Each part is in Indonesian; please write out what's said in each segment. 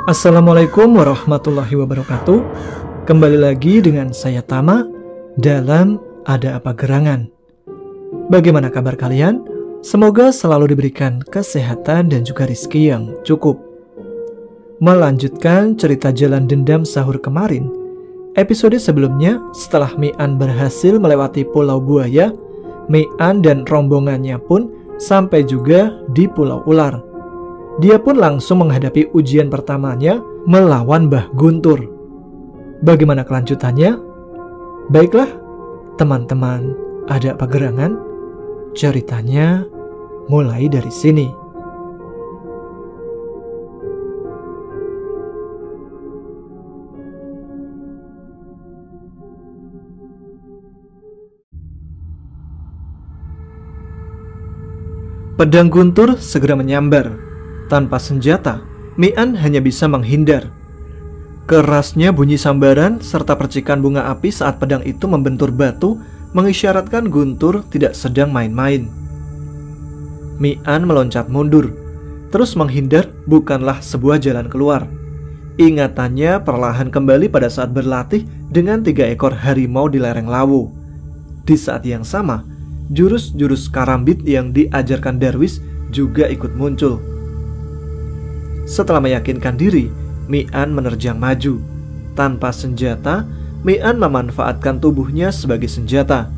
Assalamualaikum warahmatullahi wabarakatuh. Kembali lagi dengan saya Tama dalam Ada Apa Gerangan. Bagaimana kabar kalian? Semoga selalu diberikan kesehatan dan juga rezeki yang cukup. Melanjutkan cerita jalan dendam sahur kemarin, episode sebelumnya setelah Mian berhasil melewati Pulau Buaya, Mian dan rombongannya pun sampai juga di Pulau Ular. Dia pun langsung menghadapi ujian pertamanya melawan Mbah Guntur. Bagaimana kelanjutannya? Baiklah, teman-teman, Ada Apa Gerangan? Ceritanya mulai dari sini. Pedang Guntur segera menyambar. Tanpa senjata, Mian hanya bisa menghindar. Kerasnya bunyi sambaran serta percikan bunga api saat pedang itu membentur batu mengisyaratkan Guntur tidak sedang main-main. Mian meloncat mundur. Terus menghindar bukanlah sebuah jalan keluar. Ingatannya perlahan kembali pada saat berlatih dengan 3 ekor harimau di lereng Lawu. Di saat yang sama, jurus-jurus karambit yang diajarkan Darwis juga ikut muncul. Setelah meyakinkan diri, Mian menerjang maju. Tanpa senjata, Mian memanfaatkan tubuhnya sebagai senjata.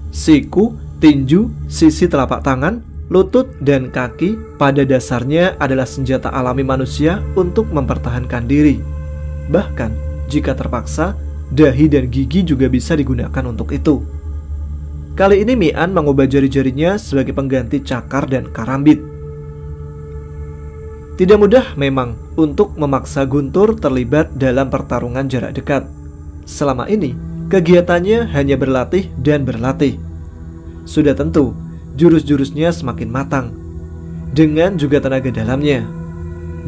Siku, tinju, sisi telapak tangan, lutut, dan kaki pada dasarnya adalah senjata alami manusia untuk mempertahankan diri. Bahkan, jika terpaksa, dahi dan gigi juga bisa digunakan untuk itu. Kali ini Mian mengubah jari-jarinya sebagai pengganti cakar dan karambit. Tidak mudah memang untuk memaksa Guntur terlibat dalam pertarungan jarak dekat. Selama ini, kegiatannya hanya berlatih dan berlatih. Sudah tentu, jurus-jurusnya semakin matang. Dengan juga tenaga dalamnya.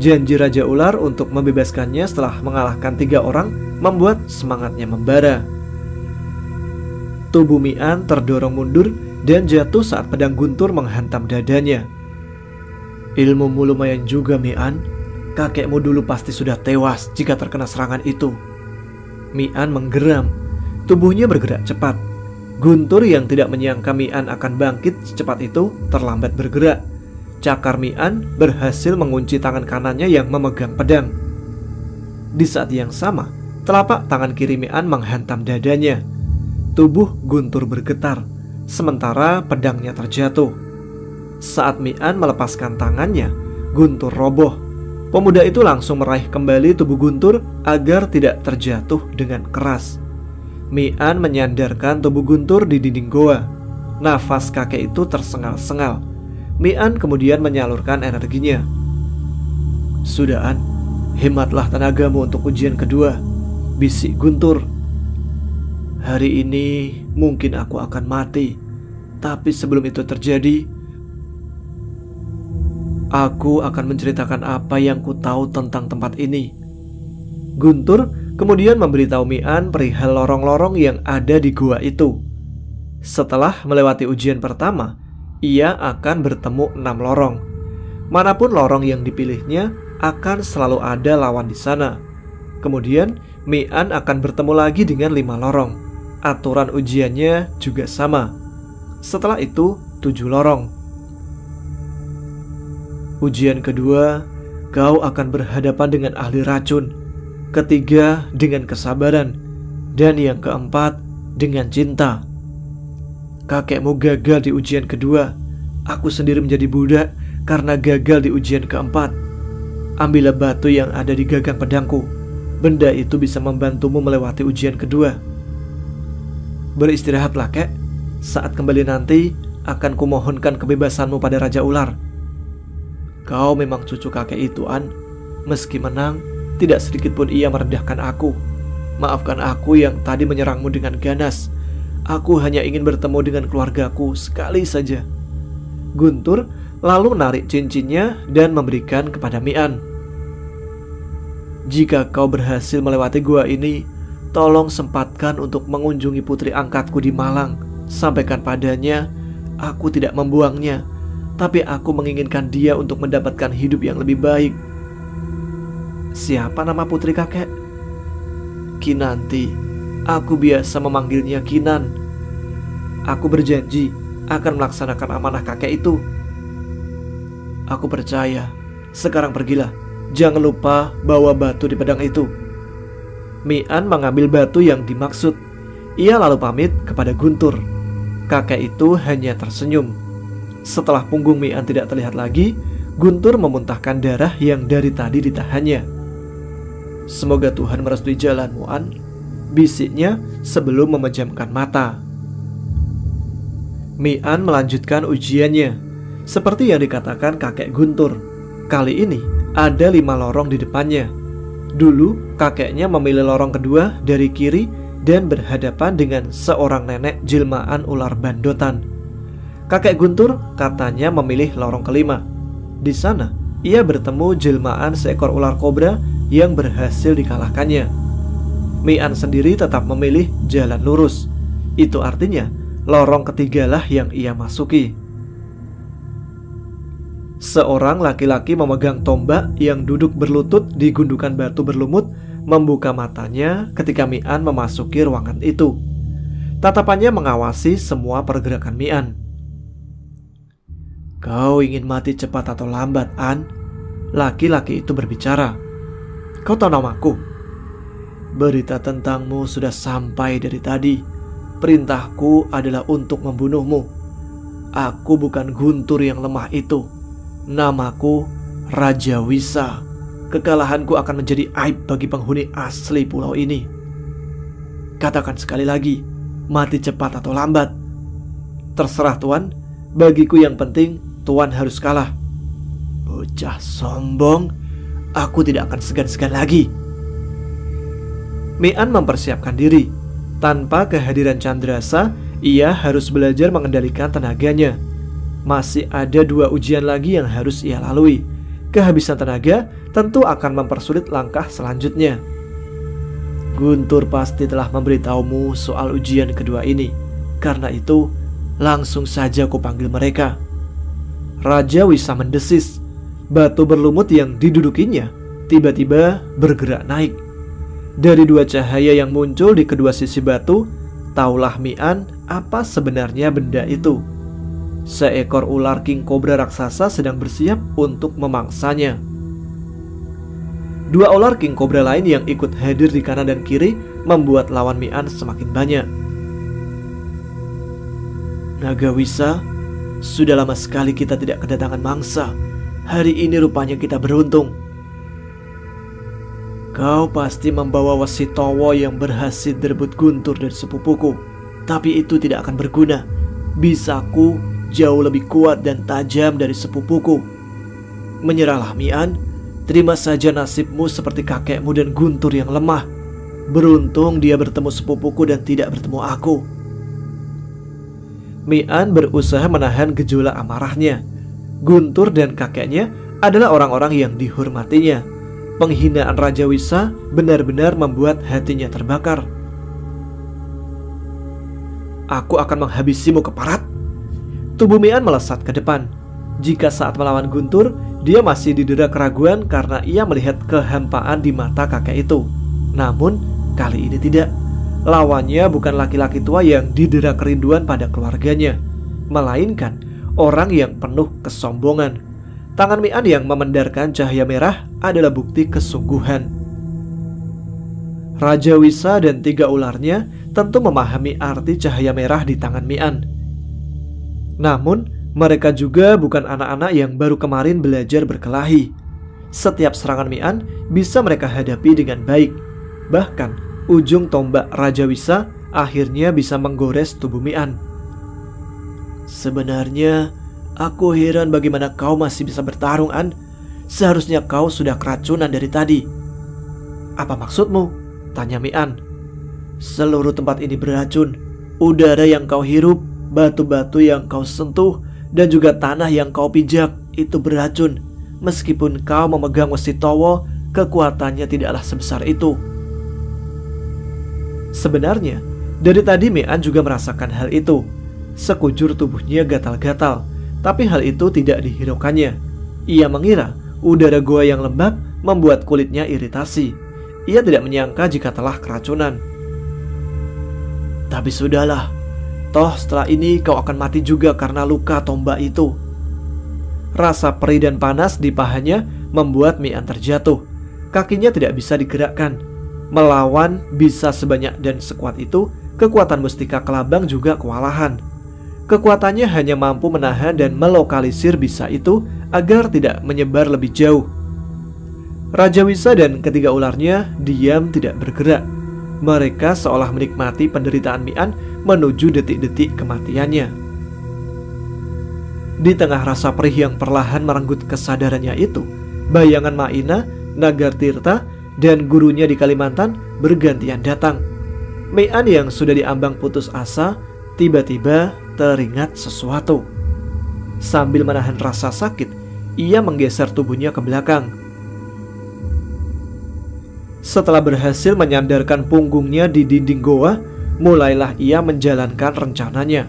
Janji Raja Ular untuk membebaskannya setelah mengalahkan 3 orang membuat semangatnya membara. Tubuh Mian terdorong mundur dan jatuh saat pedang Guntur menghantam dadanya. Ilmumu lumayan juga, Mian. Kakekmu dulu pasti sudah tewas jika terkena serangan itu. Mian menggeram. Tubuhnya bergerak cepat. Guntur yang tidak menyangka Mian akan bangkit secepat itu terlambat bergerak. Cakar Mian berhasil mengunci tangan kanannya yang memegang pedang. Di saat yang sama, telapak tangan kiri Mian menghantam dadanya. Tubuh Guntur bergetar, sementara pedangnya terjatuh. Saat Mian melepaskan tangannya, Guntur roboh. Pemuda itu langsung meraih kembali tubuh Guntur agar tidak terjatuh dengan keras. Mian menyandarkan tubuh Guntur di dinding goa. Nafas kakek itu tersengal-sengal. Mian kemudian menyalurkan energinya. "Sudah, An, hematlah tenagamu untuk ujian kedua," bisik Guntur. "Hari ini mungkin aku akan mati, tapi sebelum itu terjadi, aku akan menceritakan apa yang ku tahu tentang tempat ini." Guntur kemudian memberitahu Mian perihal lorong-lorong yang ada di gua itu. Setelah melewati ujian pertama, ia akan bertemu 6 lorong. Manapun lorong yang dipilihnya, akan selalu ada lawan di sana. Kemudian Mian akan bertemu lagi dengan 5 lorong. Aturan ujiannya juga sama. Setelah itu 7 lorong. Ujian kedua, kau akan berhadapan dengan ahli racun. Ketiga, dengan kesabaran. Dan yang keempat, dengan cinta. Kakekmu gagal di ujian kedua. Aku sendiri menjadi budak karena gagal di ujian keempat. Ambillah batu yang ada di gagang pedangku. Benda itu bisa membantumu melewati ujian kedua. Beristirahatlah, kek. Saat kembali nanti, akan kumohonkan kebebasanmu pada Raja Ular. Kau memang cucu kakek itu, An. Meski menang, tidak sedikit pun ia merendahkan aku. Maafkan aku yang tadi menyerangmu dengan ganas. Aku hanya ingin bertemu dengan keluargaku sekali saja. Guntur lalu menarik cincinnya dan memberikan kepada Mian. Jika kau berhasil melewati gua ini, tolong sempatkan untuk mengunjungi putri angkatku di Malang Sampaikan padanya, aku tidak membuangnya, tapi aku menginginkan dia untuk mendapatkan hidup yang lebih baik. Siapa nama putri kakek? Kinanti. Aku biasa memanggilnya Kinan. Aku berjanji akan melaksanakan amanah kakek itu. Aku percaya. Sekarang pergilah. Jangan lupa bawa batu di pedang itu. Mian mengambil batu yang dimaksud. Ia lalu pamit kepada Guntur. Kakek itu hanya tersenyum. Setelah punggung Mian tidak terlihat lagi, Guntur memuntahkan darah yang dari tadi ditahannya. Semoga Tuhan merestui jalanmu, An, bisiknya sebelum memejamkan mata. Mian melanjutkan ujiannya. Seperti yang dikatakan kakek Guntur, kali ini ada 5 lorong di depannya. Dulu kakeknya memilih lorong kedua dari kiri dan berhadapan dengan seorang nenek jelmaan ular bandotan. Kakek Guntur katanya memilih lorong kelima. Di sana ia bertemu jelmaan seekor ular kobra yang berhasil dikalahkannya. Mian sendiri tetap memilih jalan lurus. Itu artinya lorong ketigalah yang ia masuki. Seorang laki-laki memegang tombak yang duduk berlutut di gundukan batu berlumut membuka matanya ketika Mian memasuki ruangan itu. Tatapannya mengawasi semua pergerakan Mian. Kau ingin mati cepat atau lambat, An? Laki-laki itu berbicara. Kau tahu namaku? Berita tentangmu sudah sampai dari tadi. Perintahku adalah untuk membunuhmu. Aku bukan Guntur yang lemah itu. Namaku Raja Wisa. Kekalahanku akan menjadi aib bagi penghuni asli pulau ini. Katakan sekali lagi, mati cepat atau lambat. Terserah Tuan, bagiku yang penting Tuan harus kalah. Bocah sombong, aku tidak akan segan-segan lagi. Mian mempersiapkan diri. Tanpa kehadiran Chandrasa, ia harus belajar mengendalikan tenaganya. Masih ada 2 ujian lagi yang harus ia lalui. Kehabisan tenaga tentu akan mempersulit langkah selanjutnya. Guntur pasti telah memberitahumu soal ujian kedua ini. Karena itu, langsung saja kupanggil mereka. Raja Wisa mendesis. Batu berlumut yang didudukinya tiba-tiba bergerak naik. Dari 2 cahaya yang muncul di kedua sisi batu, taulah Mian apa sebenarnya benda itu. Seekor ular king cobra raksasa sedang bersiap untuk memangsanya. 2 ular king cobra lain yang ikut hadir di kanan dan kiri membuat lawan Mian semakin banyak. Naga Wisa, sudah lama sekali kita tidak kedatangan mangsa. Hari ini rupanya kita beruntung. Kau pasti membawa Wasitowo yang berhasil direbut Guntur dari sepupuku. Tapi itu tidak akan berguna. Bisaku jauh lebih kuat dan tajam dari sepupuku. Menyerahlah Mian. Terima saja nasibmu seperti kakekmu dan Guntur yang lemah. Beruntung dia bertemu sepupuku dan tidak bertemu aku. Mian berusaha menahan gejolak amarahnya. Guntur dan kakeknya adalah orang-orang yang dihormatinya. Penghinaan Raja Wisa benar-benar membuat hatinya terbakar. Aku akan menghabisimu keparat. Tubuh Mian melesat ke depan. Jika saat melawan Guntur, dia masih didera keraguan karena ia melihat kehampaan di mata kakek itu. Namun, kali ini tidak. Lawannya bukan laki-laki tua yang didera kerinduan pada keluarganya, melainkan orang yang penuh kesombongan. Tangan Mian yang memendarkan cahaya merah adalah bukti kesungguhan. Raja Wisa dan 3 ularnya tentu memahami arti cahaya merah di tangan Mian. Namun, mereka juga bukan anak-anak yang baru kemarin belajar berkelahi. Setiap serangan Mian bisa mereka hadapi dengan baik. Bahkan, ujung tombak Raja Wisa akhirnya bisa menggores tubuh Mian. Sebenarnya, aku heran bagaimana kau masih bisa bertarung, An. Seharusnya kau sudah keracunan dari tadi. Apa maksudmu? Tanya Mian. Seluruh tempat ini beracun. Udara yang kau hirup, batu-batu yang kau sentuh, dan juga tanah yang kau pijak itu beracun. Meskipun kau memegang Wasitowo, kekuatannya tidaklah sebesar itu. Sebenarnya, Dari tadi Mian juga merasakan hal itu. Sekujur tubuhnya gatal-gatal, tapi hal itu tidak dihiraukannya. Ia mengira udara gua yang lembab membuat kulitnya iritasi. Ia tidak menyangka jika telah keracunan. Tapi sudahlah, toh setelah ini kau akan mati juga karena luka tombak itu. Rasa perih dan panas di pahanya membuat Mian terjatuh. Kakinya tidak bisa digerakkan. Melawan bisa sebanyak dan sekuat itu, kekuatan mustika kelabang juga kewalahan. Kekuatannya hanya mampu menahan dan melokalisir bisa itu agar tidak menyebar lebih jauh. Raja Wisa dan ketiga ularnya diam tidak bergerak. Mereka seolah menikmati penderitaan Mian menuju detik-detik kematiannya. Di tengah rasa perih yang perlahan merenggut kesadarannya itu, bayangan Maina, Nagartirta, dan gurunya di Kalimantan bergantian datang. Mian yang sudah diambang putus asa, tiba-tiba teringat sesuatu. Sambil menahan rasa sakit, ia menggeser tubuhnya ke belakang. Setelah berhasil menyandarkan punggungnya di dinding goa, mulailah ia menjalankan rencananya.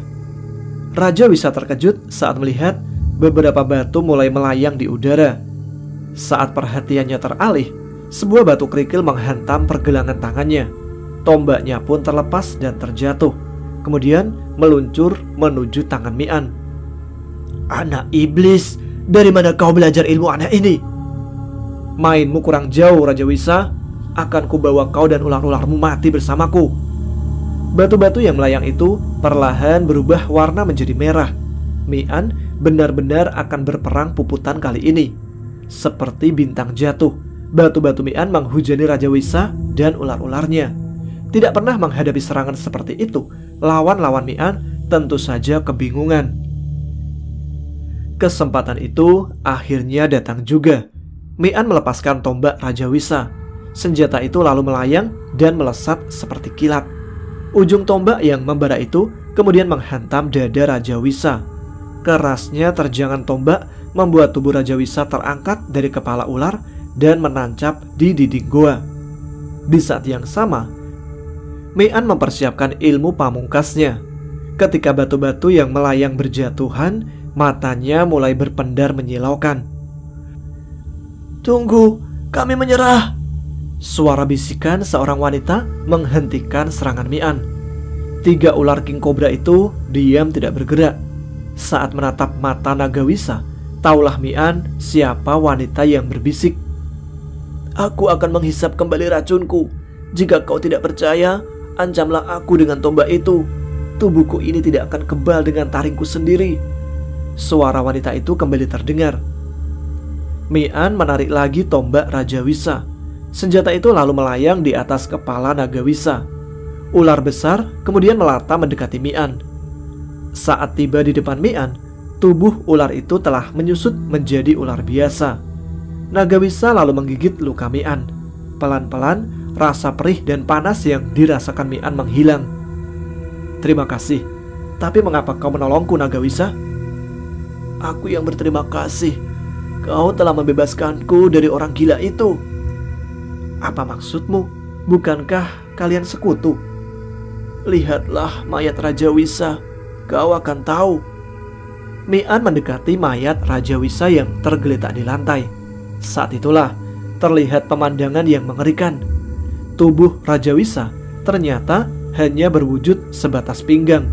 Raja Wisa terkejut saat melihat beberapa batu mulai melayang di udara. Saat perhatiannya teralih, sebuah batu kerikil menghantam pergelangan tangannya. Tombaknya pun terlepas dan terjatuh, kemudian meluncur menuju tangan Mian. Anak iblis, dari mana kau belajar ilmu aneh ini? Mainmu kurang jauh, Raja Wisa. Akan kubawa kau dan ular-ularmu mati bersamaku. Batu-batu yang melayang itu perlahan berubah warna menjadi merah. Mian benar-benar akan berperang puputan kali ini. Seperti bintang jatuh, batu-batu Mian menghujani Raja Wisa dan ular-ularnya. Tidak pernah menghadapi serangan seperti itu, lawan-lawan Mian tentu saja kebingungan. Kesempatan itu akhirnya datang juga. Mian melepaskan tombak Raja Wisa. Senjata itu lalu melayang dan melesat seperti kilat. Ujung tombak yang membara itu kemudian menghantam dada Raja Wisa. Kerasnya terjangan tombak membuat tubuh Raja Wisa terangkat dari kepala ular dan menancap di dinding goa. Di saat yang sama, Mian mempersiapkan ilmu pamungkasnya. Ketika batu-batu yang melayang berjatuhan, matanya mulai berpendar menyilaukan. Tunggu, kami menyerah. Suara bisikan seorang wanita menghentikan serangan Mian. 3 ular king cobra itu diam tidak bergerak. Saat menatap mata Naga Wisa, taulah Mian siapa wanita yang berbisik. Aku akan menghisap kembali racunku. Jika kau tidak percaya, ancamlah aku dengan tombak itu. Tubuhku ini tidak akan kebal dengan taringku sendiri. Suara wanita itu kembali terdengar. Mian menarik lagi tombak Raja Wisa. Senjata itu lalu melayang di atas kepala Naga Wisa. Ular besar kemudian melata mendekati Mian. Saat tiba di depan Mian, tubuh ular itu telah menyusut menjadi ular biasa. Naga Wisa lalu menggigit luka Mian. Pelan-pelan rasa perih dan panas yang dirasakan Mian menghilang. Terima kasih. Tapi mengapa kau menolongku, Naga Wisa? Aku yang berterima kasih. Kau telah membebaskanku dari orang gila itu. Apa maksudmu? Bukankah kalian sekutu? Lihatlah mayat Raja Wisa. Kau akan tahu. Mian mendekati mayat Raja Wisa yang tergeletak di lantai. Saat itulah terlihat pemandangan yang mengerikan. Tubuh Raja Wisa ternyata hanya berwujud sebatas pinggang.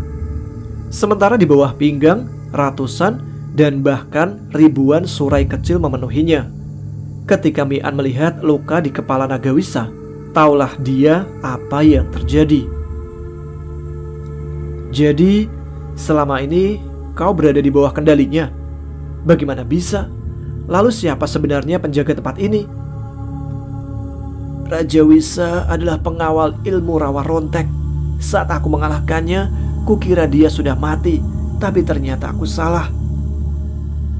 Sementara di bawah pinggang, ratusan dan bahkan ribuan surai kecil memenuhinya. Ketika Mian melihat luka di kepala Naga Wisa, taulah dia apa yang terjadi. Jadi, selama ini kau berada di bawah kendalinya. Bagaimana bisa? Lalu siapa sebenarnya penjaga tempat ini? Raja Wisa adalah pengawal ilmu rawa rontek. Saat aku mengalahkannya, kukira dia sudah mati, tapi ternyata aku salah.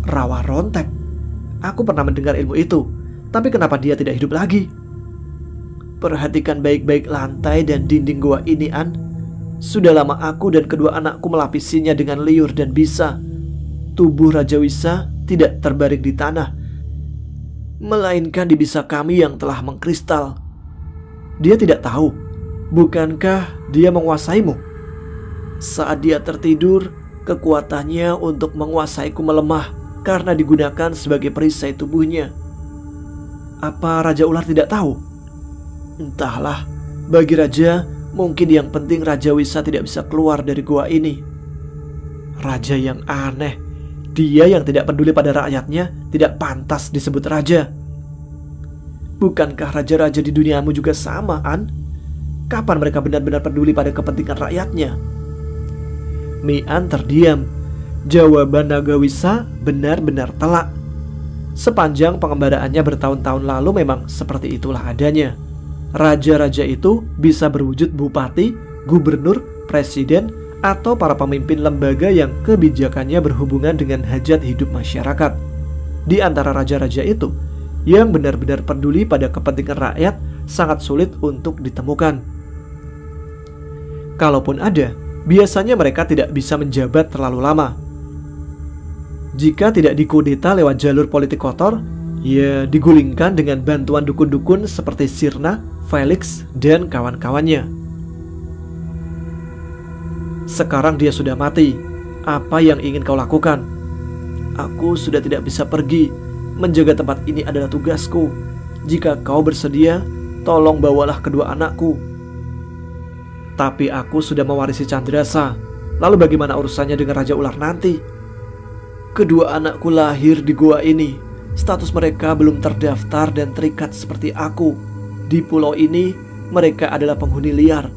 Rawa rontek? Aku pernah mendengar ilmu itu. Tapi kenapa dia tidak hidup lagi? Perhatikan baik-baik lantai dan dinding gua ini, An. Sudah lama aku dan kedua anakku melapisinya dengan liur dan bisa. Tubuh Raja Wisa tidak terbaring di tanah, melainkan di bisa kami yang telah mengkristal. Dia tidak tahu. Bukankah dia menguasaimu? Saat dia tertidur, kekuatannya untuk menguasaiku melemah karena digunakan sebagai perisai tubuhnya. Apa Raja Ular tidak tahu? Entahlah, bagi Raja, mungkin yang penting Raja Wisa tidak bisa keluar dari gua ini. Raja yang aneh, dia yang tidak peduli pada rakyatnya tidak pantas disebut raja. Bukankah raja-raja di duniamu juga sama, An? Kapan mereka benar-benar peduli pada kepentingan rakyatnya? Mian terdiam. Jawaban Naga Wisa benar-benar telak. Sepanjang pengembaraannya bertahun-tahun lalu memang seperti itulah adanya. Raja-raja itu bisa berwujud bupati, gubernur, presiden, atau para pemimpin lembaga yang kebijakannya berhubungan dengan hajat hidup masyarakat. Di antara raja-raja itu, yang benar-benar peduli pada kepentingan rakyat sangat sulit untuk ditemukan. Kalaupun ada, biasanya mereka tidak bisa menjabat terlalu lama. Jika tidak dikudeta lewat jalur politik kotor, ya digulingkan dengan bantuan dukun-dukun seperti Sirna, Felix, dan kawan-kawannya. Sekarang dia sudah mati. Apa yang ingin kau lakukan? Aku sudah tidak bisa pergi. Menjaga tempat ini adalah tugasku. Jika kau bersedia, tolong bawalah kedua anakku. Tapi aku sudah mewarisi Candrasa. Lalu bagaimana urusannya dengan Raja Ular nanti? Kedua anakku lahir di gua ini. Status mereka belum terdaftar dan terikat seperti aku. Di pulau ini, mereka adalah penghuni liar.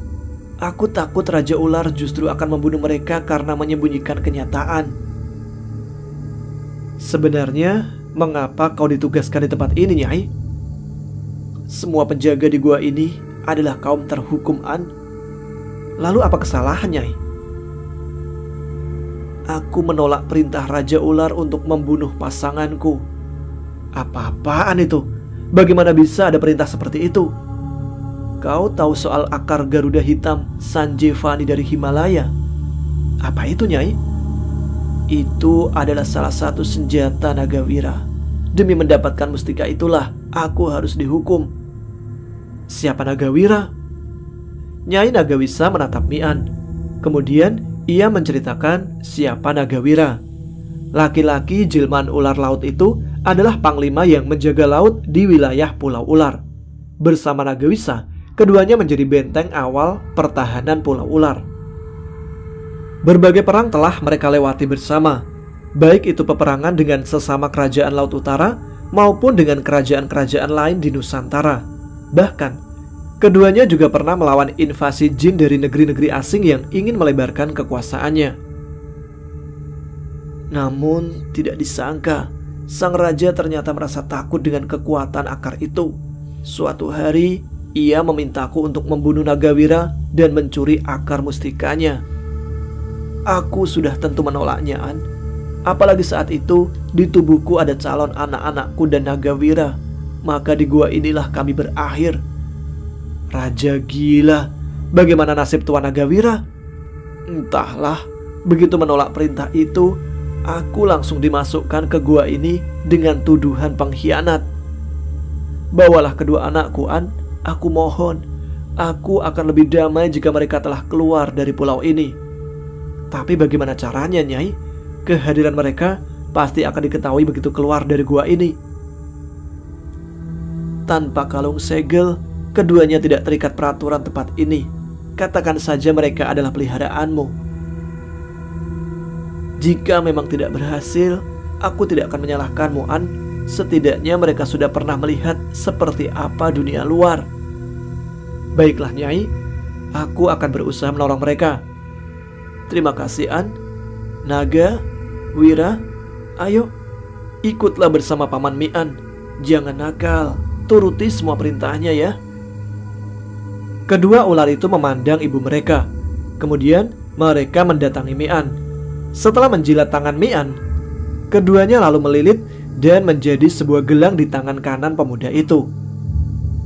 Aku takut Raja Ular justru akan membunuh mereka karena menyembunyikan kenyataan. Sebenarnya, mengapa kau ditugaskan di tempat ini, Nyai? Semua penjaga di gua ini adalah kaum terhukum, An. Lalu apa kesalahan, Nyai? Aku menolak perintah Raja Ular untuk membunuh pasanganku. Apa-apaan itu? Bagaimana bisa ada perintah seperti itu? Kau tahu soal akar Garuda Hitam Sanjevani dari Himalaya? Apa itu, Nyai? Itu adalah salah satu senjata Nagawira. Demi mendapatkan mustika itulah aku harus dihukum. Siapa Nagawira? Nyai Nagawisa menatap Mian. Kemudian ia menceritakan siapa Nagawira. Laki-laki jilman ular laut itu adalah panglima yang menjaga laut di wilayah Pulau Ular. Bersama Nagawisa, keduanya menjadi benteng awal pertahanan Pulau Ular. Berbagai perang telah mereka lewati bersama, baik itu peperangan dengan sesama kerajaan Laut Utara maupun dengan kerajaan-kerajaan lain di Nusantara. Bahkan, keduanya juga pernah melawan invasi jin dari negeri-negeri asing yang ingin melebarkan kekuasaannya. Namun, tidak disangka, sang raja ternyata merasa takut dengan kekuatan akar itu. Suatu hari, ia memintaku untuk membunuh Nagawira dan mencuri akar mustikanya. Aku sudah tentu menolaknya, An. Apalagi saat itu di tubuhku ada calon anak-anakku dan Nagawira. Maka di gua inilah kami berakhir. Raja gila. Bagaimana nasib Tuan Nagawira? Entahlah. Begitu menolak perintah itu, aku langsung dimasukkan ke gua ini dengan tuduhan pengkhianat. Bawalah kedua anakku, An. Aku mohon. Aku akan lebih damai jika mereka telah keluar dari pulau ini. Tapi bagaimana caranya, Nyai? Kehadiran mereka pasti akan diketahui begitu keluar dari gua ini. Tanpa kalung segel, keduanya tidak terikat peraturan tempat ini. Katakan saja mereka adalah peliharaanmu. Jika memang tidak berhasil, aku tidak akan menyalahkanmu, An. Setidaknya mereka sudah pernah melihat seperti apa dunia luar. Baiklah, Nyai. Aku akan berusaha menolong mereka. Terima kasih, An. Naga, Wira, ayo, ikutlah bersama Paman Mian. Jangan nakal, turuti semua perintahnya ya. Kedua ular itu memandang ibu mereka. Kemudian mereka mendatangi Mian. Setelah menjilat tangan Mian, keduanya lalu melilit dan menjadi sebuah gelang di tangan kanan pemuda itu.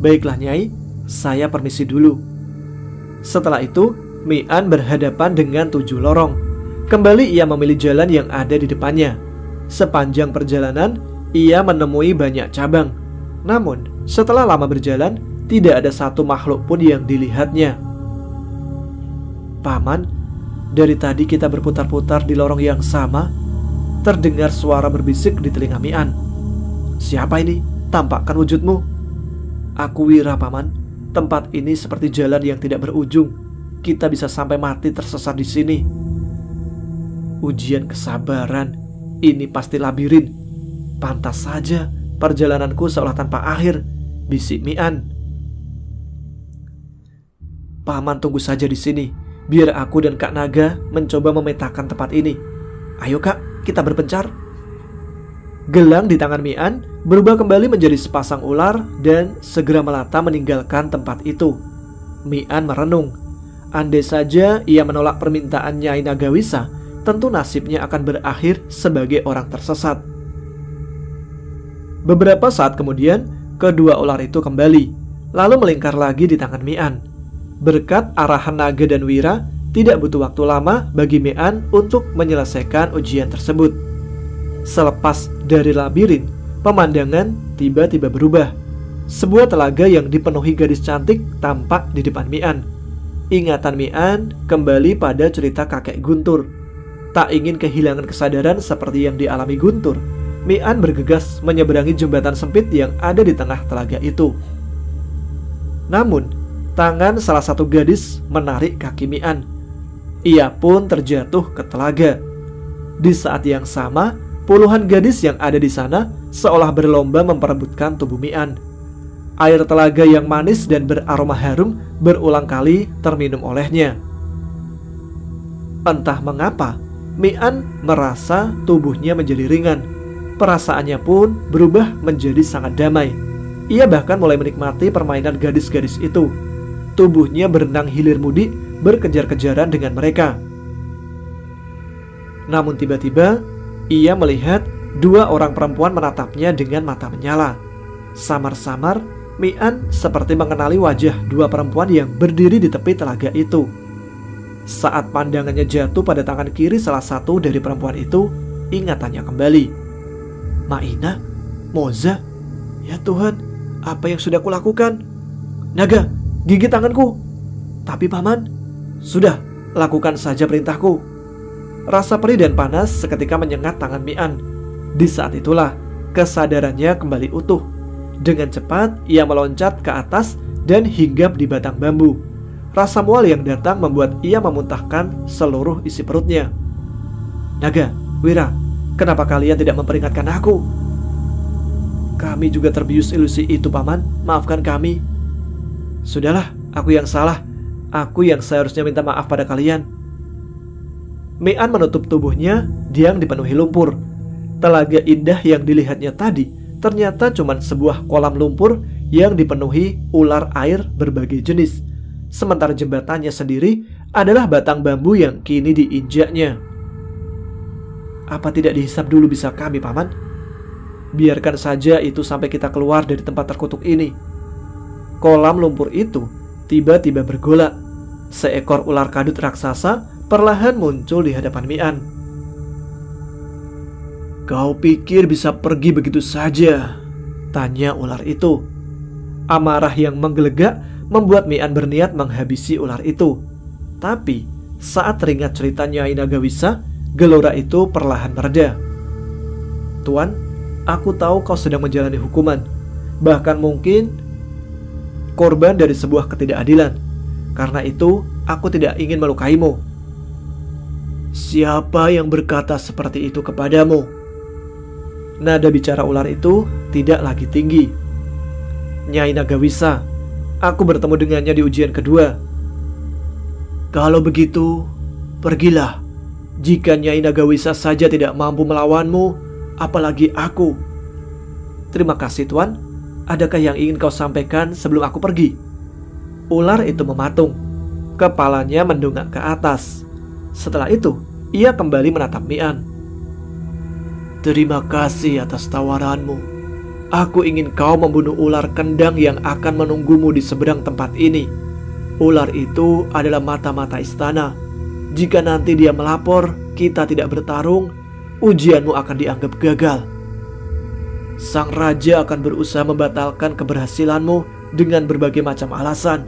Baiklah, Nyai, saya permisi dulu. Setelah itu, Mian berhadapan dengan 7 lorong. Kembali ia memilih jalan yang ada di depannya. Sepanjang perjalanan, ia menemui banyak cabang. Namun, setelah lama berjalan, tidak ada satu makhluk pun yang dilihatnya. Paman, dari tadi kita berputar-putar di lorong yang sama. Terdengar suara berbisik di telinga Mian. Siapa ini? Tampakkan wujudmu. Aku Wira, Paman. Tempat ini seperti jalan yang tidak berujung. Kita bisa sampai mati tersesat di sini. Ujian kesabaran. Ini pasti labirin. Pantas saja perjalananku seolah tanpa akhir, bisik Mian. Paman tunggu saja di sini, biar aku dan Kak Naga mencoba memetakan tempat ini. Ayo Kak, kita berpencar. Gelang di tangan Mian berubah kembali menjadi sepasang ular dan segera melata meninggalkan tempat itu. Mian merenung. Andai saja ia menolak permintaan Nyai Nagawisa, tentu nasibnya akan berakhir sebagai orang tersesat. Beberapa saat kemudian, kedua ular itu kembali, lalu melingkar lagi di tangan Mian. Berkat arahan Naga dan Wira, tidak butuh waktu lama bagi Mian untuk menyelesaikan ujian tersebut. Selepas dari labirin, pemandangan tiba-tiba berubah. Sebuah telaga yang dipenuhi gadis cantik tampak di depan Mian. Ingatan Mian kembali pada cerita kakek Guntur. Tak ingin kehilangan kesadaran seperti yang dialami Guntur, Mian bergegas menyeberangi jembatan sempit yang ada di tengah telaga itu. Namun, tangan salah satu gadis menarik kaki Mian. Ia pun terjatuh ke telaga. Di saat yang sama, puluhan gadis yang ada di sana seolah berlomba memperebutkan tubuh Mian. Air telaga yang manis dan beraroma harum berulang kali terminum olehnya. Entah mengapa, Mian merasa tubuhnya menjadi ringan. Perasaannya pun berubah menjadi sangat damai. Ia bahkan mulai menikmati permainan gadis-gadis itu. Tubuhnya berenang hilir mudik berkejar-kejaran dengan mereka. Namun tiba-tiba ia melihat dua orang perempuan menatapnya dengan mata menyala. Samar-samar Mian seperti mengenali wajah dua perempuan yang berdiri di tepi telaga itu. Saat pandangannya jatuh pada tangan kiri salah satu dari perempuan itu, ingatannya kembali. Maina, Moza, ya Tuhan, apa yang sudah kulakukan? Naga, gigit tanganku. Tapi Paman, sudah, lakukan saja perintahku. Rasa perih dan panas seketika menyengat tangan Mian. Di saat itulah kesadarannya kembali utuh. Dengan cepat ia meloncat ke atas dan hinggap di batang bambu. Rasa mual yang datang membuat ia memuntahkan seluruh isi perutnya. Naga, Wira, kenapa kalian tidak memperingatkan aku? Kami juga terbius ilusi itu, Paman. Maafkan kami. Sudahlah, aku yang salah. Aku yang seharusnya minta maaf pada kalian. Mian menutup tubuhnya yang dipenuhi lumpur. Telaga indah yang dilihatnya tadi ternyata cuma sebuah kolam lumpur yang dipenuhi ular air berbagai jenis. Sementara jembatannya sendiri adalah batang bambu yang kini diinjaknya. Apa tidak dihisap dulu bisa kami, Paman? Biarkan saja itu sampai kita keluar dari tempat terkutuk ini. Kolam lumpur itu tiba-tiba bergolak. Seekor ular kadut raksasa perlahan muncul di hadapan Mian. Kau pikir bisa pergi begitu saja? Tanya ular itu. Amarah yang menggelegak membuat Mian berniat menghabisi ular itu. Tapi saat teringat cerita Nyai Nagawisa, gelora itu perlahan mereda. Tuan, aku tahu kau sedang menjalani hukuman. Bahkan mungkin korban dari sebuah ketidakadilan. Karena itu, aku tidak ingin melukaimu. Siapa yang berkata seperti itu kepadamu? Nada bicara ular itu tidak lagi tinggi. Nyai Nagawisa, aku bertemu dengannya di ujian kedua. Kalau begitu, pergilah. Jika Nyai Nagawisa saja tidak mampu melawanmu, apalagi aku. Terima kasih Tuan. Adakah yang ingin kau sampaikan sebelum aku pergi? Ular itu mematung. Kepalanya mendongak ke atas. Setelah itu, ia kembali menatap Mian. Terima kasih atas tawaranmu. Aku ingin kau membunuh ular kendang yang akan menunggumu di seberang tempat ini. Ular itu adalah mata-mata istana. Jika nanti dia melapor, kita tidak bertarung, ujianmu akan dianggap gagal. Sang raja akan berusaha membatalkan keberhasilanmu dengan berbagai macam alasan.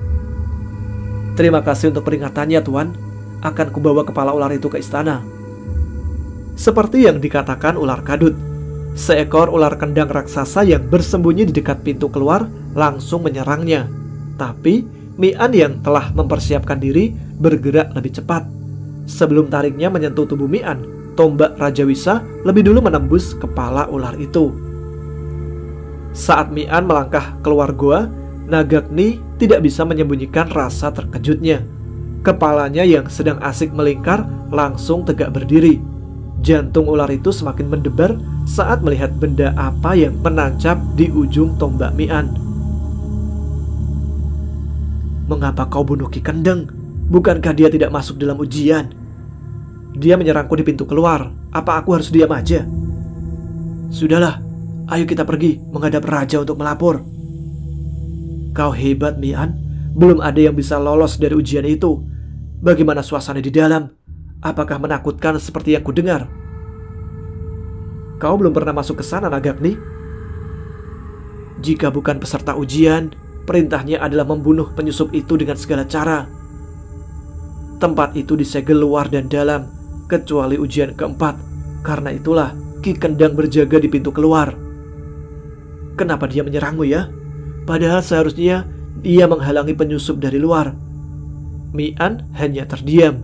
Terima kasih untuk peringatannya, Tuan. akan kubawa kepala ular itu ke istana. Seperti yang dikatakan ular kadut, seekor ular kendang raksasa yang bersembunyi di dekat pintu keluar langsung menyerangnya. Tapi Mi'an yang telah mempersiapkan diri bergerak lebih cepat. Sebelum tariknya menyentuh tubuh Mi'an, tombak Raja Wisa lebih dulu menembus kepala ular itu. Saat Mi'an melangkah keluar goa, Nagagni tidak bisa menyembunyikan rasa terkejutnya. Kepalanya yang sedang asik melingkar langsung tegak berdiri. Jantung ular itu semakin mendebar saat melihat benda apa yang menancap di ujung tombak Mi'an. "Mengapa kau bunuh Ki Kendeng? Bukankah dia tidak masuk dalam ujian? Dia menyerangku di pintu keluar. Apa aku harus diam aja?" "Sudahlah, ayo kita pergi menghadap raja untuk melapor." "Kau hebat, Mi'an. Belum ada yang bisa lolos dari ujian itu. Bagaimana suasana di dalam? Apakah menakutkan seperti yang kudengar?" "Kau belum pernah masuk ke sana, Nagagni?" "Jika bukan peserta ujian, perintahnya adalah membunuh penyusup itu dengan segala cara. Tempat itu disegel luar dan dalam, kecuali ujian keempat. Karena itulah Ki Kendang berjaga di pintu keluar." "Kenapa dia menyerangmu ya? Padahal seharusnya dia menghalangi penyusup dari luar." Mi'an hanya terdiam.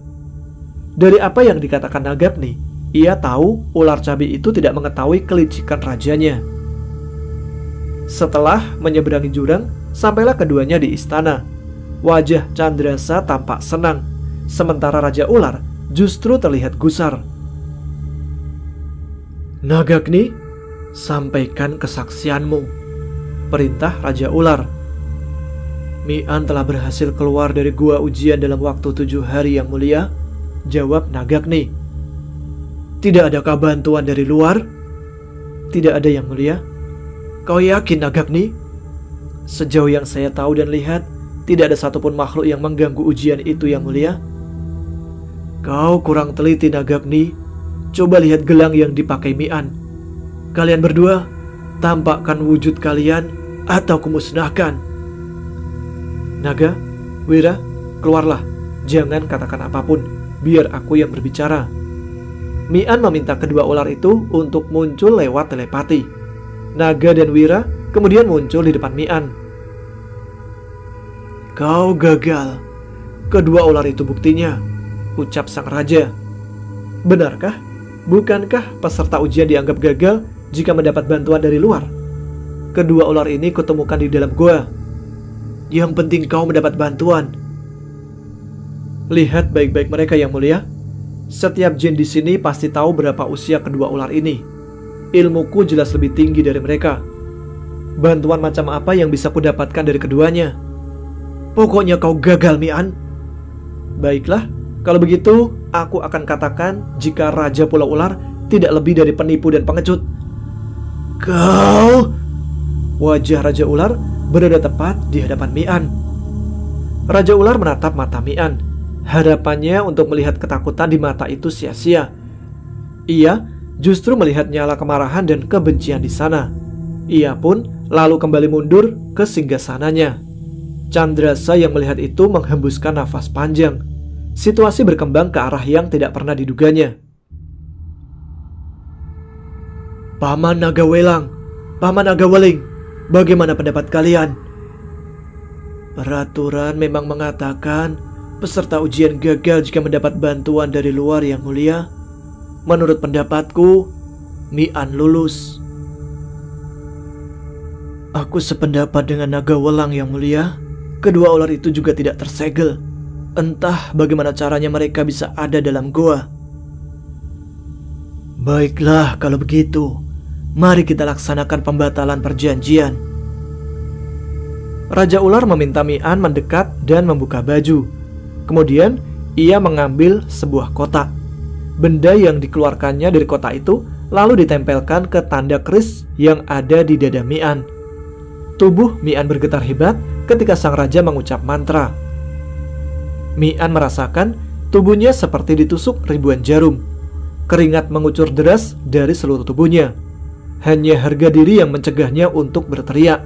Dari apa yang dikatakan Nagagni, ia tahu ular cabi itu tidak mengetahui kelicikan rajanya. Setelah menyeberangi jurang, sampailah keduanya di istana. Wajah Candrasa tampak senang, sementara Raja Ular justru terlihat gusar. "Nagagni, sampaikan kesaksianmu," perintah Raja Ular. "Mi'an telah berhasil keluar dari gua ujian dalam waktu 7 hari yang mulia," jawab Nagagni. "Tidak adakah bantuan dari luar?" "Tidak ada yang mulia." "Kau yakin, Nagagni?" "Sejauh yang saya tahu dan lihat, tidak ada satupun makhluk yang mengganggu ujian itu yang mulia." "Kau kurang teliti, Nagagni. Coba lihat gelang yang dipakai Mi'an. Kalian berdua, tampakkan wujud kalian atau kumusnahkan." "Naga, Wira, keluarlah. Jangan katakan apapun, biar aku yang berbicara." Mi'an meminta kedua ular itu untuk muncul lewat telepati. Naga dan Wira kemudian muncul di depan Mi'an. "Kau gagal. Kedua ular itu buktinya," ucap sang raja. "Benarkah? Bukankah peserta ujian dianggap gagal jika mendapat bantuan dari luar? Kedua ular ini kutemukan di dalam gua. Yang penting kau mendapat bantuan." "Lihat baik-baik mereka yang mulia. Setiap jin di sini pasti tahu berapa usia kedua ular ini. Ilmuku jelas lebih tinggi dari mereka. Bantuan macam apa yang bisa kudapatkan dari keduanya? Pokoknya kau gagal, Mi'an." "Baiklah, kalau begitu aku akan katakan jika Raja Pulau Ular tidak lebih dari penipu dan pengecut." "Kau!" Wajah Raja Ular berada tepat di hadapan Mi'an. Raja Ular menatap mata Mi'an. Harapannya untuk melihat ketakutan di mata itu sia-sia. Ia justru melihat nyala kemarahan dan kebencian di sana. Ia pun lalu kembali mundur ke singgasananya. Candrasa yang melihat itu menghembuskan nafas panjang. Situasi berkembang ke arah yang tidak pernah diduganya. "Paman Nagawelang, Paman Nagaweling, bagaimana pendapat kalian?" "Peraturan memang mengatakan peserta ujian gagal jika mendapat bantuan dari luar yang mulia. Menurut pendapatku, Mi'an lulus." "Aku sependapat dengan Nagawelang yang mulia. Kedua ular itu juga tidak tersegel. Entah bagaimana caranya mereka bisa ada dalam goa." "Baiklah kalau begitu. Mari kita laksanakan pembatalan perjanjian." Raja Ular meminta Mi'an mendekat dan membuka baju. Kemudian ia mengambil sebuah kotak. Benda yang dikeluarkannya dari kotak itu lalu ditempelkan ke tanda keris yang ada di dada Mi'an. Tubuh Mi'an bergetar hebat ketika sang raja mengucap mantra. Mi'an merasakan tubuhnya seperti ditusuk ribuan jarum. Keringat mengucur deras dari seluruh tubuhnya. Hanya harga diri yang mencegahnya untuk berteriak.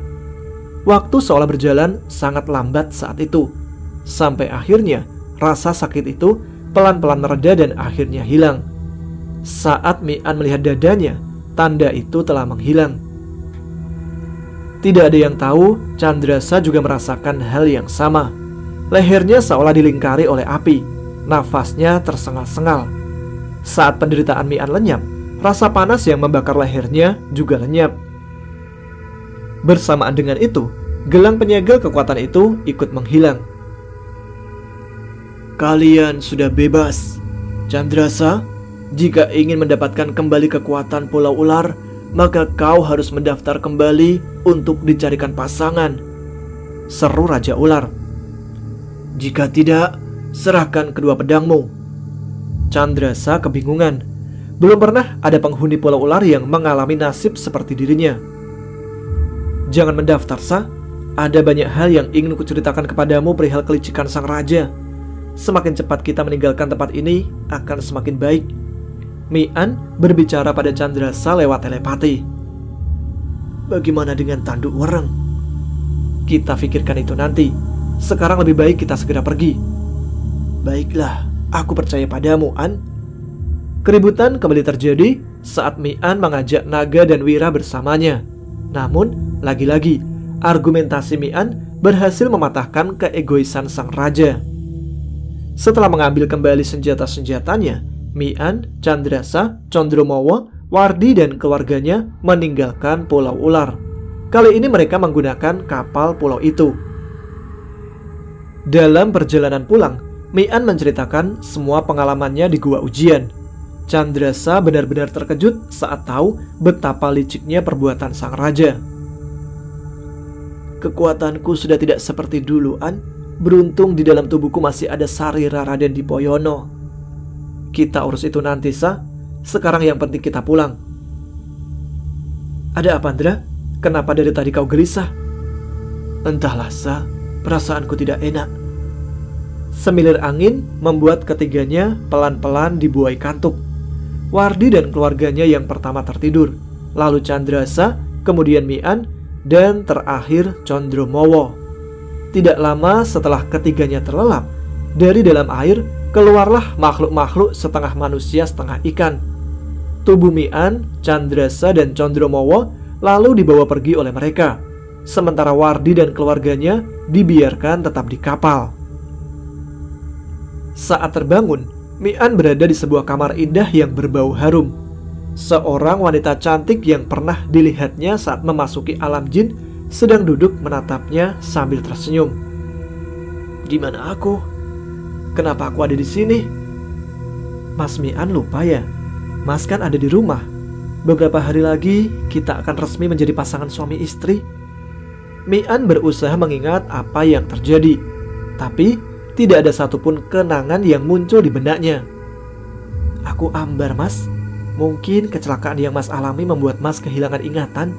Waktu seolah berjalan sangat lambat saat itu. Sampai akhirnya rasa sakit itu pelan-pelan mereda dan akhirnya hilang. Saat Mi'an melihat dadanya, tanda itu telah menghilang. Tidak ada yang tahu, Chandrasa juga merasakan hal yang sama. Lehernya seolah dilingkari oleh api, nafasnya tersengal-sengal. Saat penderitaan Mi'an lenyap, rasa panas yang membakar lehernya juga lenyap. Bersamaan dengan itu, gelang penyegel kekuatan itu ikut menghilang. Kalian sudah bebas, Chandrasa. Jika ingin mendapatkan kembali kekuatan Pulau Ular, maka kau harus mendaftar kembali untuk dicarikan pasangan, seru Raja Ular. Jika tidak, serahkan kedua pedangmu. Chandrasa kebingungan. Belum pernah ada penghuni Pulau Ular yang mengalami nasib seperti dirinya. Jangan mendaftar, Sa. Ada banyak hal yang ingin kuceritakan kepadamu perihal kelicikan sang raja. Semakin cepat kita meninggalkan tempat ini, akan semakin baik. Mi'an berbicara pada Chandrasa lewat telepati. Bagaimana dengan tanduk wereng? Kita pikirkan itu nanti. Sekarang lebih baik kita segera pergi. Baiklah, aku percaya padamu, An. Keributan kembali terjadi saat Mi'an mengajak Naga dan Wira bersamanya. Namun, lagi-lagi, argumentasi Mi'an berhasil mematahkan keegoisan sang raja. Setelah mengambil kembali senjata-senjatanya, Mi'an, Chandrasa, Condromowo, Wardi dan keluarganya meninggalkan Pulau Ular. Kali ini mereka menggunakan kapal pulau itu. Dalam perjalanan pulang, Mi'an menceritakan semua pengalamannya di Gua Ujian. Chandrasa benar-benar terkejut saat tahu betapa liciknya perbuatan sang raja. Kekuatanku sudah tidak seperti dulu, An. Beruntung di dalam tubuhku masih ada sarira Raden Dipoyono. Kita urus itu nanti, Sa. Sekarang yang penting kita pulang. Ada apa, Andra? Kenapa dari tadi kau gelisah? Entahlah, Sa. Perasaanku tidak enak. Semilir angin membuat ketiganya pelan-pelan dibuai kantuk. Wardi dan keluarganya yang pertama tertidur, lalu Chandrasa, kemudian Mi'an, dan terakhir Condromowo. Tidak lama setelah ketiganya terlelap, dari dalam air keluarlah makhluk-makhluk setengah manusia setengah ikan. Tubuh Mi'an, Chandrasa, dan Condromowo lalu dibawa pergi oleh mereka, sementara Wardi dan keluarganya dibiarkan tetap di kapal. Saat terbangun, Mi'an berada di sebuah kamar indah yang berbau harum. Seorang wanita cantik yang pernah dilihatnya saat memasuki alam jin sedang duduk menatapnya sambil tersenyum. Di mana aku? Kenapa aku ada di sini? Mas Mi'an lupa ya? Mas kan ada di rumah. Beberapa hari lagi kita akan resmi menjadi pasangan suami istri. Mi'an berusaha mengingat apa yang terjadi, tapi tidak ada satupun kenangan yang muncul di benaknya. Aku ambar, Mas. Mungkin kecelakaan yang Mas alami membuat Mas kehilangan ingatan.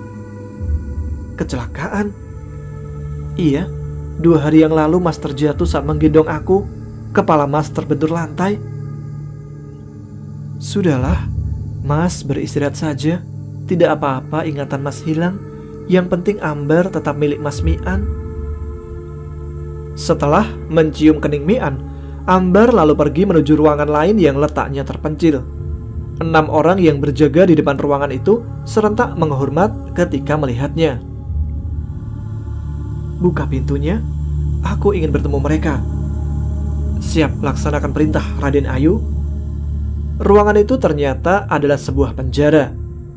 Kecelakaan? Iya, 2 hari yang lalu Mas terjatuh saat menggendong aku. Kepala Mas terbentur lantai. Sudahlah, Mas beristirahat saja. Tidak apa-apa ingatan Mas hilang. Yang penting Ambar tetap milik Mas Mi'an. Setelah mencium kening Mi'an, Ambar lalu pergi menuju ruangan lain yang letaknya terpencil. 6 orang yang berjaga di depan ruangan itu serentak menghormat ketika melihatnya. Buka pintunya, aku ingin bertemu mereka. Siap, laksanakan perintah, Raden Ayu. Ruangan itu ternyata adalah sebuah penjara.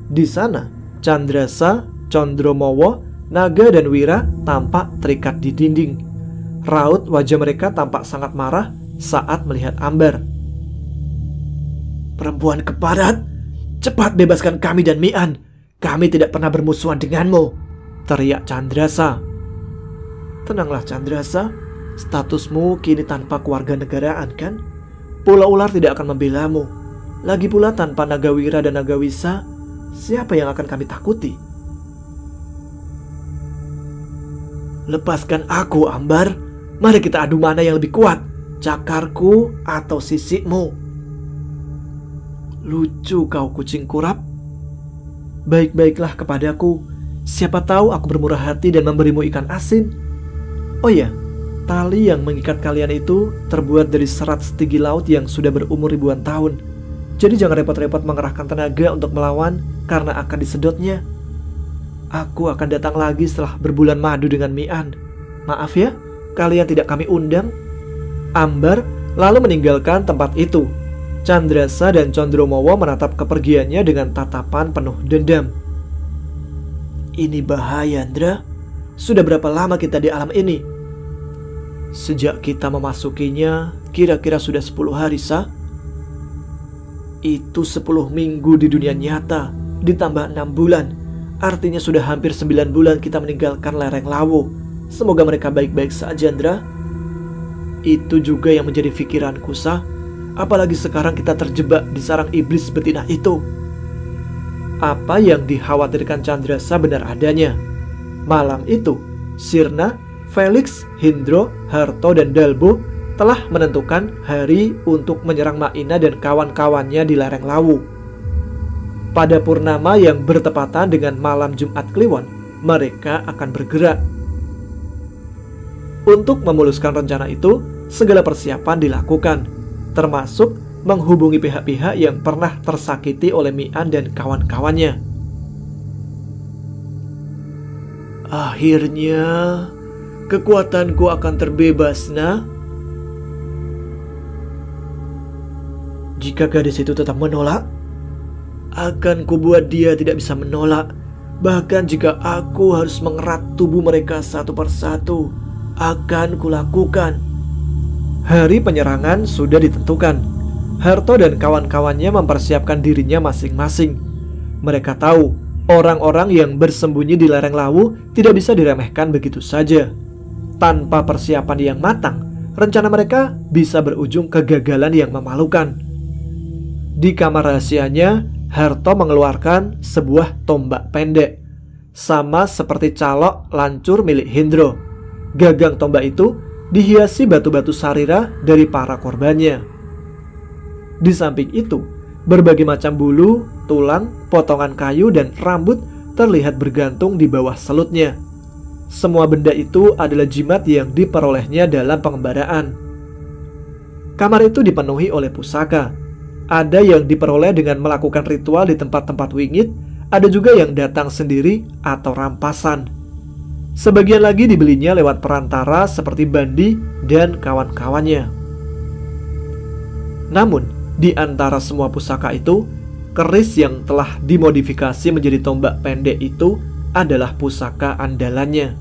Di sana, Chandrasa, Condromowo, Naga dan Wira tampak terikat di dinding. Raut wajah mereka tampak sangat marah saat melihat Ambar. Perempuan keparat, cepat bebaskan kami dan Mi'an. Kami tidak pernah bermusuhan denganmu, teriak Chandrasa. Tenanglah Chandrasa, statusmu kini tanpa keluarga negaraan kan? Pulau Ular tidak akan membelamu. Lagi pula tanpa Nagawira dan Nagawisa, siapa yang akan kami takuti? Lepaskan aku, Ambar. Mari kita adu mana yang lebih kuat, cakarku atau sisikmu. Lucu kau kucing kurap. Baik-baiklah kepadaku. Siapa tahu aku bermurah hati dan memberimu ikan asin. Oh ya, Tali yang mengikat kalian itu terbuat dari serat setinggi laut yang sudah berumur ribuan tahun. Jadi jangan repot-repot mengerahkan tenaga untuk melawan karena akan disedotnya. Aku akan datang lagi setelah berbulan madu dengan Mi'an. Maaf ya, kalian tidak kami undang." Ambar lalu meninggalkan tempat itu. Candrasa dan Condromowo menatap kepergiannya dengan tatapan penuh dendam. "Ini bahaya, Andra. Sudah berapa lama kita di alam ini?" "Sejak kita memasukinya, kira-kira sudah 10 hari, Sa." "Itu 10 minggu di dunia nyata, ditambah 6 bulan. Artinya sudah hampir 9 bulan kita meninggalkan lereng Lawu. Semoga mereka baik-baik saja, Andra." "Itu juga yang menjadi pikiranku, Sa. Apalagi sekarang kita terjebak di sarang iblis betina itu." Apa yang dikhawatirkan Candrasa benar adanya. Malam itu, Sirna, Felix, Hindro, Harto, dan Dalbo telah menentukan hari untuk menyerang Maina dan kawan-kawannya di lereng Lawu. Pada purnama yang bertepatan dengan malam Jumat Kliwon, mereka akan bergerak. Untuk memuluskan rencana itu, segala persiapan dilakukan, termasuk menghubungi pihak-pihak yang pernah tersakiti oleh Mi'an dan kawan-kawannya. "Akhirnya, kekuatanku akan terbebas, Nah. Jika gadis itu tetap menolak, akan kubuat dia tidak bisa menolak. Bahkan jika aku harus mengerat tubuh mereka satu persatu, akan kulakukan." Hari penyerangan sudah ditentukan. Harto dan kawan-kawannya mempersiapkan dirinya masing-masing. Mereka tahu orang-orang yang bersembunyi di lereng Lawu tidak bisa diremehkan begitu saja. Tanpa persiapan yang matang, rencana mereka bisa berujung kegagalan yang memalukan. Di kamar rahasianya, Harto mengeluarkan sebuah tombak pendek, sama seperti calok lancur milik Hindro. Gagang tombak itu dihiasi batu-batu sarira dari para korbannya. Di samping itu, berbagai macam bulu, tulang, potongan kayu, dan rambut terlihat bergantung di bawah selutnya. Semua benda itu adalah jimat yang diperolehnya dalam pengembaraan. Kamar itu dipenuhi oleh pusaka. Ada yang diperoleh dengan melakukan ritual di tempat-tempat wingit, ada juga yang datang sendiri atau rampasan. Sebagian lagi dibelinya lewat perantara seperti Bandi dan kawan-kawannya. Namun, di antara semua pusaka itu, keris yang telah dimodifikasi menjadi tombak pendek itu adalah pusaka andalannya.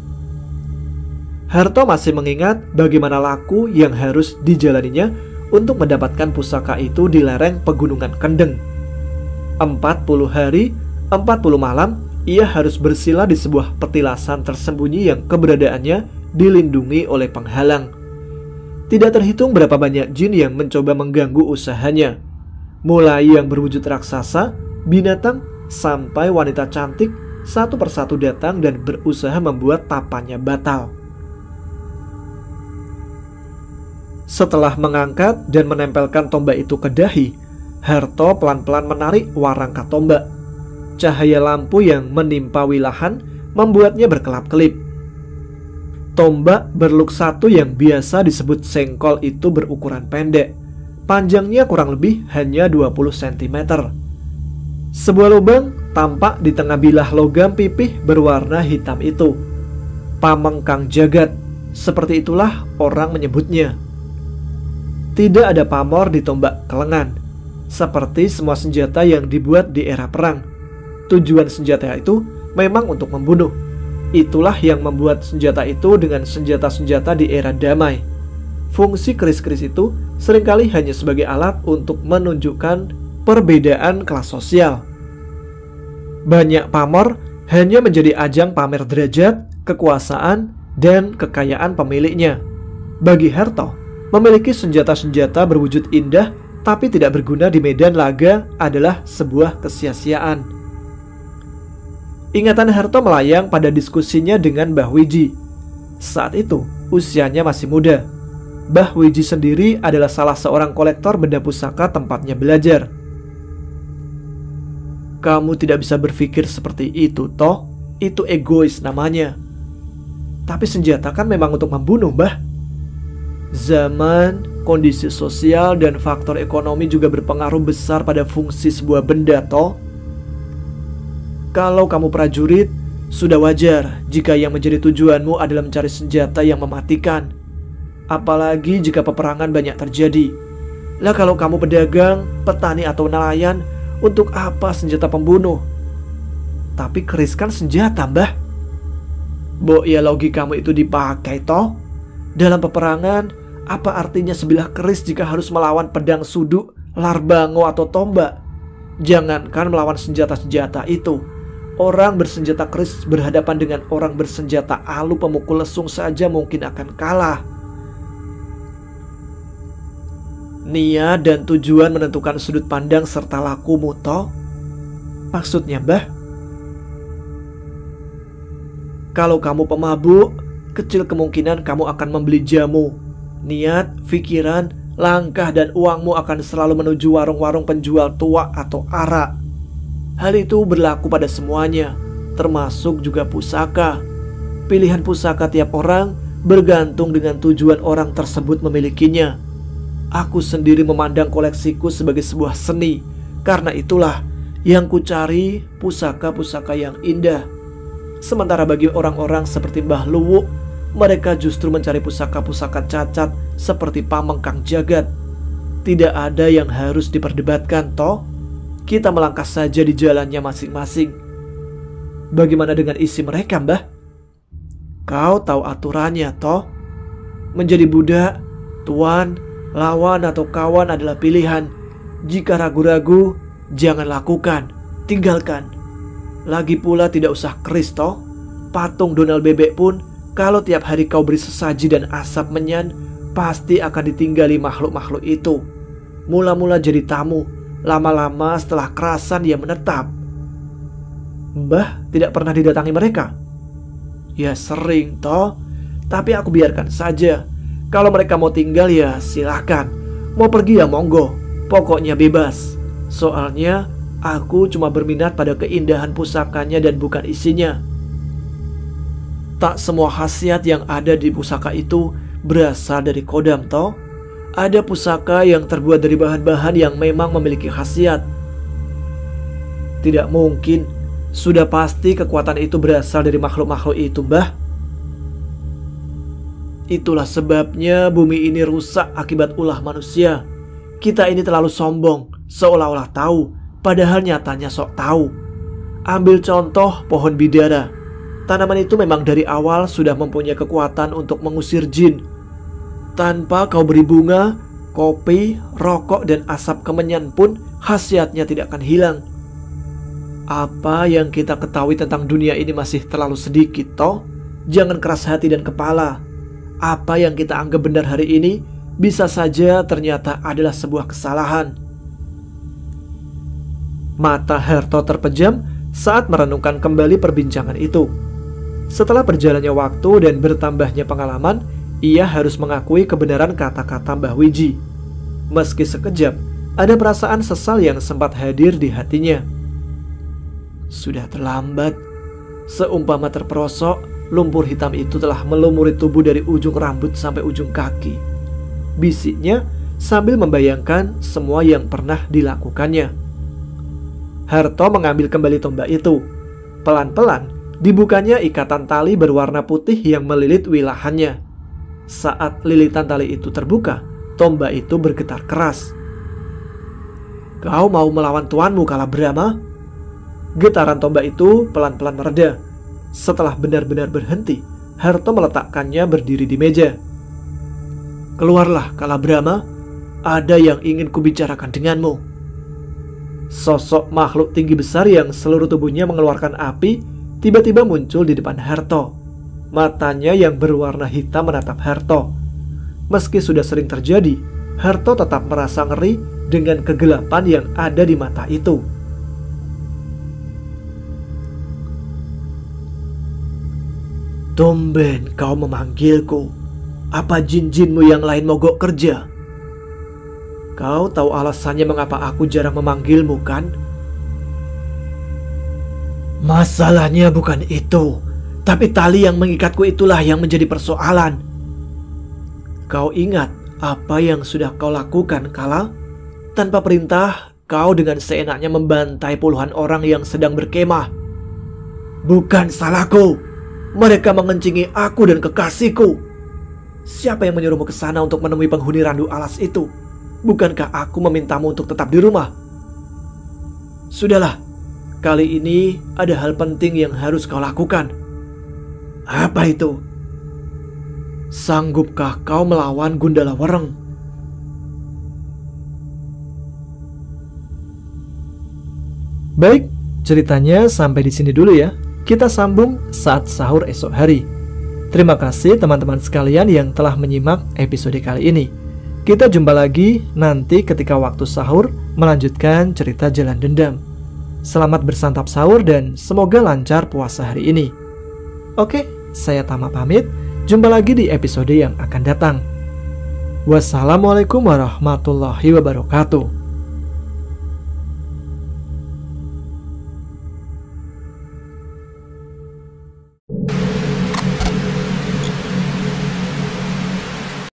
Harto masih mengingat bagaimana laku yang harus dijalaninya untuk mendapatkan pusaka itu di lereng Pegunungan Kendeng. 40 hari, 40 malam, ia harus bersila di sebuah petilasan tersembunyi yang keberadaannya dilindungi oleh penghalang. Tidak terhitung berapa banyak jin yang mencoba mengganggu usahanya. Mulai yang berwujud raksasa, binatang, sampai wanita cantik, satu persatu datang dan berusaha membuat tapannya batal. Setelah mengangkat dan menempelkan tombak itu ke dahi, Harto pelan-pelan menarik warangka tombak. Cahaya lampu yang menimpa Wilahan membuatnya berkelap-kelip. Tombak berluk satu yang biasa disebut sengkol itu berukuran pendek. Panjangnya kurang lebih hanya 20 cm. Sebuah lubang tampak di tengah bilah logam pipih berwarna hitam itu. Pamengkang Jagat, seperti itulah orang menyebutnya. Tidak ada pamor di tombak kelengan. Seperti semua senjata yang dibuat di era perang, tujuan senjata itu memang untuk membunuh. Itulah yang membuat senjata itu dengan senjata-senjata di era damai. Fungsi keris-keris itu seringkali hanya sebagai alat untuk menunjukkan perbedaan kelas sosial. Banyak pamor hanya menjadi ajang pamer derajat, kekuasaan, dan kekayaan pemiliknya. Bagi Harto, memiliki senjata-senjata berwujud indah tapi tidak berguna di medan laga adalah sebuah kesia-siaan. Ingatan Harto melayang pada diskusinya dengan Mbah Wiji. Saat itu, usianya masih muda. Mbah Wiji sendiri adalah salah seorang kolektor benda pusaka tempatnya belajar. "Kamu tidak bisa berpikir seperti itu, toh? Itu egois namanya." "Tapi senjata kan memang untuk membunuh, Mbah." Zaman, kondisi sosial, dan faktor ekonomi juga berpengaruh besar pada fungsi sebuah benda, toh. Kalau kamu prajurit, sudah wajar jika yang menjadi tujuanmu adalah mencari senjata yang mematikan. Apalagi jika peperangan banyak terjadi. Lah kalau kamu pedagang, petani atau nelayan, untuk apa senjata pembunuh? Tapi keris kan senjata, Mbah. Bo, ya logikamu itu dipakai, toh. Dalam peperangan, apa artinya sebilah keris jika harus melawan pedang suduk, larbango atau tombak? Jangankan melawan senjata-senjata itu, orang bersenjata keris berhadapan dengan orang bersenjata alu pemukul lesung saja mungkin akan kalah. Niat dan tujuan menentukan sudut pandang serta lakumu, toh. Maksudnya, Mbah, kalau kamu pemabuk, kecil kemungkinan kamu akan membeli jamu. Niat, pikiran, langkah, dan uangmu akan selalu menuju warung-warung penjual tua atau arak. Hal itu berlaku pada semuanya, termasuk juga pusaka. Pilihan pusaka tiap orang bergantung dengan tujuan orang tersebut memilikinya. Aku sendiri memandang koleksiku sebagai sebuah seni. Karena itulah yang kucari pusaka-pusaka yang indah. Sementara bagi orang-orang seperti Mbah Luwuk, mereka justru mencari pusaka-pusaka cacat seperti pamengkang jagat. Tidak ada yang harus diperdebatkan, toh. Kita melangkah saja di jalannya masing-masing. Bagaimana dengan isi mereka, Mbah? Kau tahu aturannya, toh. Menjadi budak, tuan, lawan atau kawan adalah pilihan. Jika ragu-ragu, jangan lakukan, tinggalkan. Lagi pula tidak usah keris, toh. Patung Donald bebek pun, kalau tiap hari kau beri sesaji dan asap menyan, pasti akan ditinggali makhluk-makhluk itu. Mula-mula jadi tamu, lama-lama setelah kerasan dia menetap. Mbah tidak pernah didatangi mereka? Ya sering, toh. Tapi aku biarkan saja. Kalau mereka mau tinggal ya silahkan. Mau pergi ya monggo. Pokoknya bebas. Soalnya aku cuma berminat pada keindahan pusakanya dan bukan isinya. Tak semua khasiat yang ada di pusaka itu berasal dari kodam, toh. Ada pusaka yang terbuat dari bahan-bahan yang memang memiliki khasiat. Tidak mungkin. Sudah pasti kekuatan itu berasal dari makhluk-makhluk itu, Mbah. Itulah sebabnya bumi ini rusak akibat ulah manusia. Kita ini terlalu sombong, seolah-olah tahu, padahal nyatanya sok tahu. Ambil contoh pohon bidara. Tanaman itu memang dari awal sudah mempunyai kekuatan untuk mengusir jin. Tanpa kau beri bunga, kopi, rokok, dan asap kemenyan pun khasiatnya tidak akan hilang. Apa yang kita ketahui tentang dunia ini masih terlalu sedikit, toh. Jangan keras hati dan kepala. Apa yang kita anggap benar hari ini bisa saja ternyata adalah sebuah kesalahan. Mata Harto terpejam saat merenungkan kembali perbincangan itu. Setelah berjalannya waktu dan bertambahnya pengalaman, ia harus mengakui kebenaran kata-kata Mbah Wiji. Meski sekejap, ada perasaan sesal yang sempat hadir di hatinya. Sudah terlambat. Seumpama terperosok, lumpur hitam itu telah melumuri tubuh dari ujung rambut sampai ujung kaki. Bisiknya sambil membayangkan semua yang pernah dilakukannya. Harto mengambil kembali tombak itu. Pelan-pelan dibukanya ikatan tali berwarna putih yang melilit wilahannya. Saat lilitan tali itu terbuka, tombak itu bergetar keras. Kau mau melawan tuanmu, Kalabrama? Getaran tombak itu pelan-pelan mereda. Setelah benar-benar berhenti, Harto meletakkannya berdiri di meja. Keluarlah, Kalabrama. Ada yang ingin kubicarakan denganmu. Sosok makhluk tinggi besar yang seluruh tubuhnya mengeluarkan api tiba-tiba muncul di depan Harto. Matanya yang berwarna hitam menatap Harto. Meski sudah sering terjadi, Harto tetap merasa ngeri dengan kegelapan yang ada di mata itu. Tumben kau memanggilku. Apa jin-jinmu yang lain mogok kerja? Kau tahu alasannya mengapa aku jarang memanggilmu, kan? Masalahnya bukan itu, tapi tali yang mengikatku itulah yang menjadi persoalan. kau ingat apa yang sudah kau lakukan, Kala? Tanpa perintah, kau dengan seenaknya membantai puluhan orang yang sedang berkemah. Bukan salahku. Mereka mengencingi aku dan kekasihku. Siapa yang menyuruhmu ke sana untuk menemui penghuni randu alas itu? Bukankah aku memintamu untuk tetap di rumah? Sudahlah, kali ini ada hal penting yang harus kau lakukan. Apa itu? Sanggupkah kau melawan Gundala Wereng? Baik, ceritanya sampai di sini dulu ya. Kita sambung saat sahur esok hari. Terima kasih teman-teman sekalian yang telah menyimak episode kali ini. Kita jumpa lagi nanti ketika waktu sahur melanjutkan cerita Jalan Dendam. Selamat bersantap sahur dan semoga lancar puasa hari ini. Oke, saya Tama pamit. Jumpa lagi di episode yang akan datang. Wassalamualaikum warahmatullahi wabarakatuh.